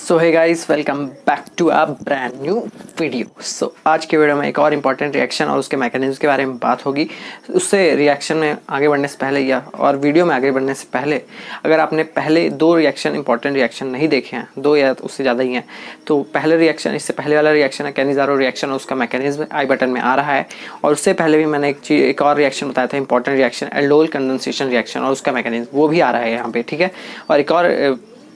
So hey guys, welcome back to a brand new video. So आज के video में एक और इम्पॉर्टेंट रिएक्शन और उसके मैकेनिज्म के बारे में बात होगी। उससे रिएक्शन में आगे बढ़ने से पहले या और वीडियो में आगे बढ़ने से पहले अगर आपने पहले दो रिएक्शन इंपॉर्टेंट रिएक्शन नहीं देखे हैं, दो या उससे ज़्यादा ही हैं, तो पहले रिएक्शन, इससे पहले वाला रिएक्शन है कैनिज़ारो रिएक्शन, उसका मैकेनिज्म आई बटन में आ रहा है। और उससे पहले भी मैंने एक और रिएक्शन बताया था, important reaction aldol condensation reaction, और उसका मैकेनिज्म वो भी आ रहा है यहाँ पे, ठीक है। और एक और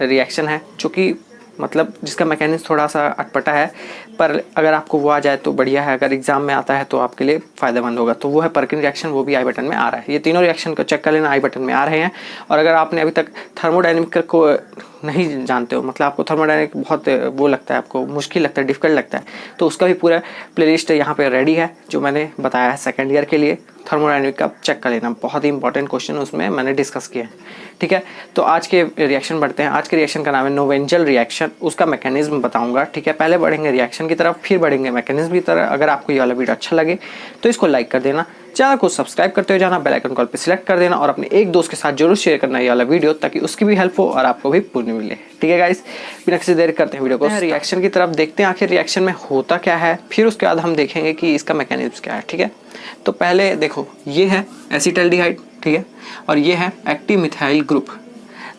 रिएक्शन है जो कि मतलब जिसका मैकेनिज्म थोड़ा सा अटपटा है, पर अगर आपको वो आ जाए तो बढ़िया है, अगर एग्जाम में आता है तो आपके लिए फ़ायदेमंद होगा। तो वो है पर्किन रिएक्शन, वो भी आई बटन में आ रहा है। ये तीनों रिएक्शन को चेक कर लेना, आई बटन में आ रहे हैं। और अगर आपने अभी तक थर्मोडायनेमिक को नहीं जानते हो, मतलब आपको थर्मोडायनेमिक बहुत वो लगता है, आपको मुश्किल लगता है, डिफिकल्ट लगता है, तो उसका भी पूरा प्लेलिस्ट यहाँ पे रेडी है जो मैंने बताया है सेकेंड ईयर के लिए। थर्मोडायनेमिक का चेक कर लेना, बहुत ही इंपॉर्टेंट क्वेश्चन उसमें मैंने डिस्कस किया है, ठीक है। तो आज के रिएक्शन बढ़ते हैं। आज के रिएक्शन का नाम है नोवेंजल रिएक्शन, उसका मैकेनिज्म बताऊंगा, ठीक है। पहले बढ़ेंगे रिएक्शन की तरफ, फिर बढ़ेंगे मैकेनिज्म की तरफ। अगर आपको ये वाला वीडियो अच्छा लगे तो इसको लाइक कर देना, चैनल को सब्सक्राइब करते हुए जाना, बेल आइकन कॉल पे सिलेक्ट कर देना, और अपने एक दोस्त के साथ जरूर शेयर करना ये वाला वीडियो, ताकि उसकी भी हेल्प हो और आपको भी पुण्य मिले, ठीक है गाइस। बिना किसी देर करते हैं वीडियो को रिएक्शन की तरफ, देखते हैं आखिर रिएक्शन में होता क्या है, फिर उसके बाद हम देखेंगे कि इसका मैकेनिज्म क्या है, ठीक है। तो पहले देखो, ये है एसिटाल्डिहाइड, ठीक है, और ये है एक्टिव मिथाइल ग्रुप।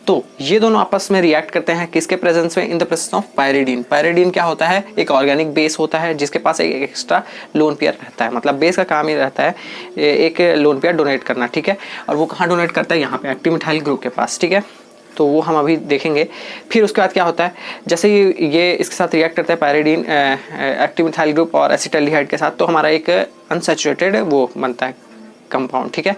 तो ये दोनों आपस में रिएक्ट करते हैं किसके प्रेजेंस में? In the presence of pyridine. Pyridine क्या होता है? एक ऑर्गेनिक बेस होता है जिसके पास एक एक्स्ट्रा लोन पेयर रहता है। मतलब बेस का काम ही रहता है एक लोन पेयर डोनेट करना, ठीक है। और वो कहाँ डोनेट करता है? यहाँ पे एक्टिव मिथाइल ग्रुप के पास, ठीक है। तो वो हम अभी देखेंगे। फिर उसके बाद क्या होता है, जैसे ये इसके साथ रिएक्ट करता है पायरिडीन एक्टिव मिथाइल ग्रुप और एसिटाल्डिहाइड के साथ, तो हमारा एक अनसैचुरेटेड वो बनता है कंपाउंड, ठीक है।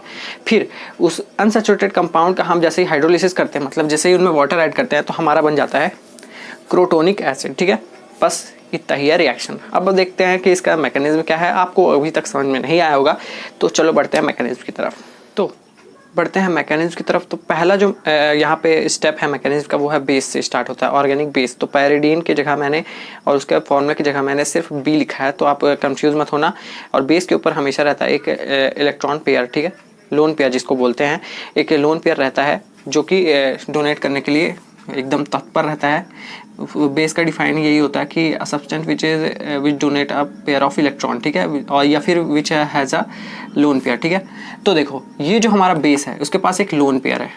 फिर उस अनसैचुरेटेड कंपाउंड का हम जैसे ही हाइड्रोलिसिस करते हैं, मतलब जैसे ही उनमें वाटर ऐड करते हैं, तो हमारा बन जाता है क्रोटोनिक एसिड, ठीक है। बस इतना ही है रिएक्शन। अब देखते हैं कि इसका मैकेनिज्म क्या है। आपको अभी तक समझ में नहीं आया होगा, तो चलो बढ़ते हैं मैकेनिज्म की तरफ। तो बढ़ते हैं मैकेनिज्म की तरफ। तो पहला जो यहाँ पे स्टेप है मैकेनिज्म का, वो है बेस से स्टार्ट होता है, ऑर्गेनिक बेस। तो पायरिडीन की जगह मैंने और उसके फॉर्मूला की जगह मैंने सिर्फ बी लिखा है, तो आप कंफ्यूज मत होना। और बेस के ऊपर हमेशा रहता है एक इलेक्ट्रॉन पेयर, ठीक है, लोन पेयर जिसको बोलते हैं। एक लोन पेयर रहता है जो कि डोनेट करने के लिए एकदम तत्पर रहता है। बेस का डिफाइन यही होता है कि substance which donate a pair of electron, ठीक है, और या फिर which has a lone pair, ठीक है। तो देखो, ये जो हमारा बेस है उसके पास एक लोन पेयर है,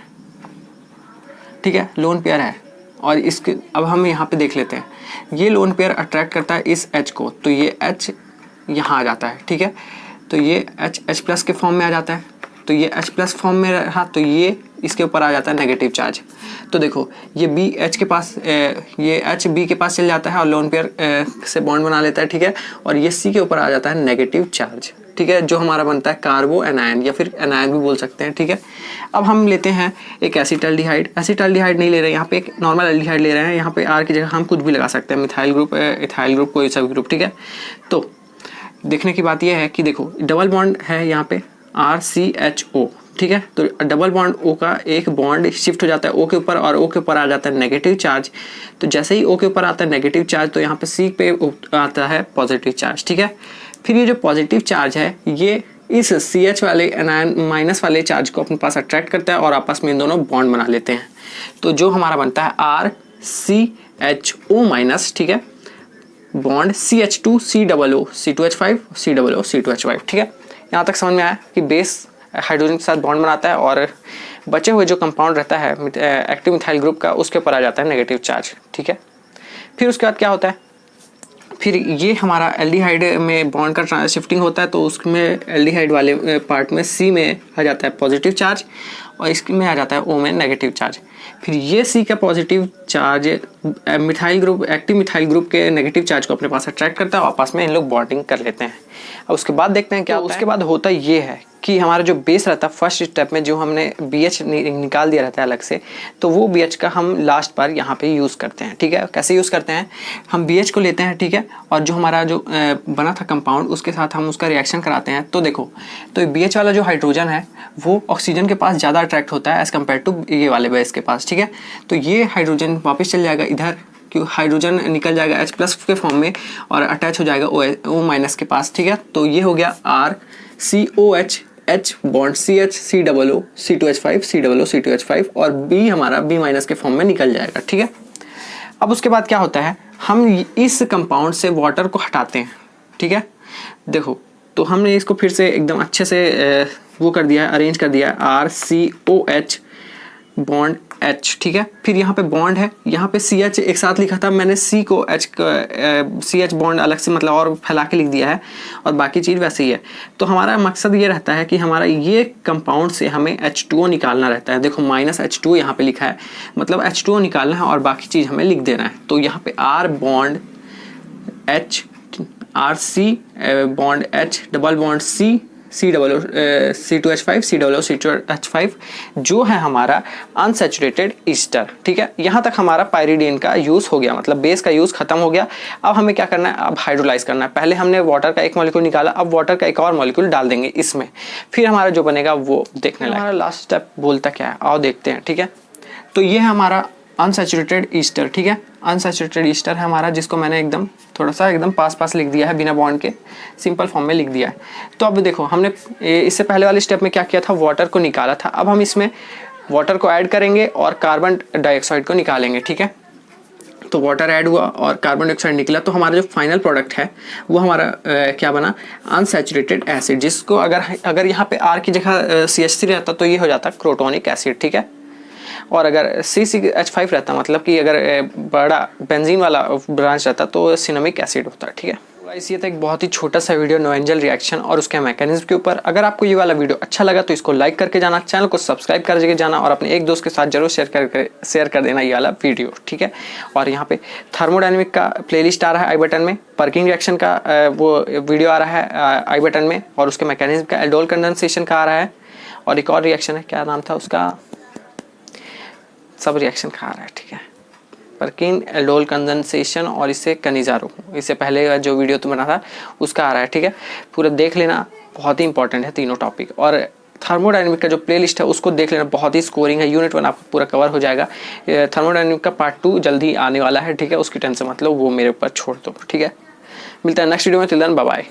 ठीक है, लोन पेयर है। और इसके अब हम यहाँ पे देख लेते हैं, ये लोन पेयर अट्रैक्ट करता है इस H को, तो ये H यहाँ आ जाता है, ठीक है। तो ये H प्लस के फॉर्म में आ जाता है। तो ये H प्लस फॉर्म में रहा, तो ये इसके ऊपर आ जाता है नेगेटिव चार्ज। तो देखो, ये B H के पास ये H B के पास चल जाता है और लोन पेयर से बॉन्ड बना लेता है, ठीक है। और ये C के ऊपर आ जाता है नेगेटिव चार्ज, ठीक है, जो हमारा बनता है कार्बो एनायन, या फिर एनायन भी बोल सकते हैं, ठीक है। अब हम लेते हैं एक एसिटाल्डिहाइड। एसिटाल्डिहाइड नहीं ले रहे हैं यहाँ पे, एक नॉर्मल एल्डिहाइड ले रहे हैं। यहाँ पे R की जगह हम कुछ भी लगा सकते हैं, मिथाइल ग्रुप, इथाइल ग्रुप, कोई सा भी ग्रुप, ठीक है। तो देखने की बात यह है कि देखो, डबल बॉन्ड है यहाँ पे RCHO, ठीक है। तो डबल बॉन्ड O का एक बॉन्ड शिफ्ट हो जाता है O के ऊपर, और O के ऊपर आ जाता है नेगेटिव चार्ज। तो जैसे ही O के ऊपर आता है नेगेटिव चार्ज, तो यहाँ पे C पे आता है पॉजिटिव चार्ज, ठीक है। फिर ये जो पॉजिटिव चार्ज है, ये इस CH वाले एनायन माइनस वाले चार्ज को अपने पास अट्रैक्ट करता है और आपस में इन दोनों बॉन्ड बना लेते हैं। तो जो हमारा बनता है RCHO माइनस, ठीक है, bond CH2 COO C2H5 COO C2H5, ठीक है। यहाँ तक समझ में आया कि बेस हाइड्रोजन के साथ बॉन्ड बनाता है और बचे हुए जो कंपाउंड रहता है एक्टिव मिथाइल ग्रुप का, उसके ऊपर आ जाता है नेगेटिव चार्ज, ठीक है। फिर उसके बाद क्या होता है, फिर ये हमारा एल्डिहाइड में बॉन्ड का शिफ्टिंग होता है, तो उसमें एल्डिहाइड वाले पार्ट में C में आ जाता है पॉजिटिव चार्ज और इसमें आ जाता है O में नेगेटिव चार्ज। फिर ये C का positive charge methyl group, active methyl group के नेगेटिव चार्ज को अपने पास अट्रैक्ट करता है और आपस में इन लोग बॉन्डिंग कर लेते हैं। अब उसके बाद देखते हैं क्या होता है। उसके बाद होता ये है कि हमारा जो बेस रहता है फर्स्ट स्टेप में, जो हमने BH निकाल दिया रहता है अलग से, तो वो BH का हम लास्ट बार यहाँ पे यूज़ करते हैं, ठीक है। कैसे यूज़ करते हैं, हम BH को लेते हैं, ठीक है, और जो हमारा जो बना था कंपाउंड, उसके साथ हम उसका रिएक्शन कराते हैं। तो देखो, तो BH वाला जो हाइड्रोजन है वो ऑक्सीजन के पास ज़्यादा अट्रैक्ट होता है एज़ कम्पेयर टू ये वाले बेस के पास, ठीक है। तो ये हाइड्रोजन वापस चल जाएगा इधर, क्यों, हाइड्रोजन निकल जाएगा H प्लस के फॉर्म में और अटैच हो जाएगा O माइनस के पास, ठीक है। तो ये हो गया RCOH H bond CH COO C2H5 COO C2H5, और B हमारा B माइनस के फॉर्म में निकल जाएगा, ठीक है। अब उसके बाद क्या होता है, हम इस कंपाउंड से वाटर को हटाते हैं, ठीक है। देखो तो हमने इसको फिर से एकदम अच्छे से वो कर दिया है, अरेंज कर दिया है, RCOH बॉन्ड H, ठीक है। फिर यहाँ पे बॉन्ड है, यहाँ पे CH एक साथ लिखा था मैंने, C को CH बॉन्ड अलग से मतलब और फैला के लिख दिया है, और बाकी चीज़ वैसे ही है। तो हमारा मकसद ये रहता है कि हमारा ये कंपाउंड से हमें H2O निकालना रहता है। देखो -H2O यहाँ पे लिखा है, मतलब H2O निकालना है और बाकी चीज़ हमें लिख देना है। तो यहाँ पे R bond H, RC bond H, double bond C, C2H5, C2H5 जो है हमारा अनसैचुरेटेड ईस्टर, ठीक है। यहाँ तक हमारा पायरीडीन का यूज़ हो गया, मतलब बेस का यूज़ खत्म हो गया। अब हमें क्या करना है, अब हाइड्रोलाइज करना है। पहले हमने वाटर का एक मॉलिक्यूल निकाला, अब वाटर का एक और मॉलिक्यूल डाल देंगे इसमें, फिर हमारा जो बनेगा वो देखने लगा। हमारा लास्ट स्टेप बोलता क्या है, आओ देखते हैं, ठीक है। तो ये है हमारा अनसैचुरेटेड ईस्टर, ठीक है। अनसैचुरेटेड ईस्टर है हमारा, जिसको मैंने एकदम थोड़ा सा एकदम पास लिख दिया है, बिना बॉन्ड के सिंपल फॉर्म में लिख दिया है। तो अब देखो हमने इससे पहले वाले स्टेप में क्या किया था, वाटर को निकाला था। अब हम इसमें वाटर को ऐड करेंगे और कार्बन डाइऑक्साइड को निकालेंगे, ठीक है। तो वाटर ऐड हुआ और कार्बन डाइऑक्साइड निकला, तो हमारा जो फाइनल प्रोडक्ट है वो हमारा क्या बना, अनसैचुरेटेड एसिड, जिसको अगर यहाँ पे R की जगह CH3 रहता तो ये हो जाता क्रोटोनिक एसिड, ठीक है। और अगर CH5 रहता, मतलब कि अगर बड़ा बेंजीन वाला ब्रांच रहता तो सिनेमिक एसिड होता, ठीक है। गाइस ये था एक बहुत ही छोटा सा वीडियो नोएंजल रिएक्शन और उसके मैकेनिज्म के ऊपर। अगर आपको ये वाला वीडियो अच्छा लगा तो इसको लाइक करके जाना, चैनल को सब्सक्राइब करके जाना और अपने एक दोस्त के साथ जरूर शेयर कर देना ये वाला वीडियो, ठीक है। और यहाँ पे थर्मोडायनेमिक का प्लेलिस्ट आ रहा है आई बटन में, पर्किंग रिएक्शन का वो वीडियो आ रहा है आई बटन में, और उसके मैकेनिज्म का एल्डोल कंडेंसेशन का आ रहा है, और एक और रिएक्शन है, क्या नाम था उसका, सब रिएक्शन खा रहा है, ठीक है। पर्किन, एल्डोल कंडेंसेशन और इससे कनिजारो, इससे पहले जो वीडियो तुम बना था उसका आ रहा है, ठीक है। पूरा देख लेना, बहुत ही इंपॉर्टेंट है तीनों टॉपिक। और थर्मोडायनेमिक का जो प्लेलिस्ट है उसको देख लेना, बहुत ही स्कोरिंग है, यूनिट 1 आपको पूरा कवर हो जाएगा। थर्मोडायनेमिक का पार्ट 2 जल्दी आने वाला है, ठीक है। उसकी टेंशन मतलब वो मेरे ऊपर छोड़ दो, ठीक है। मिलता है नेक्स्ट वीडियो में, टिल देन बाय बाय।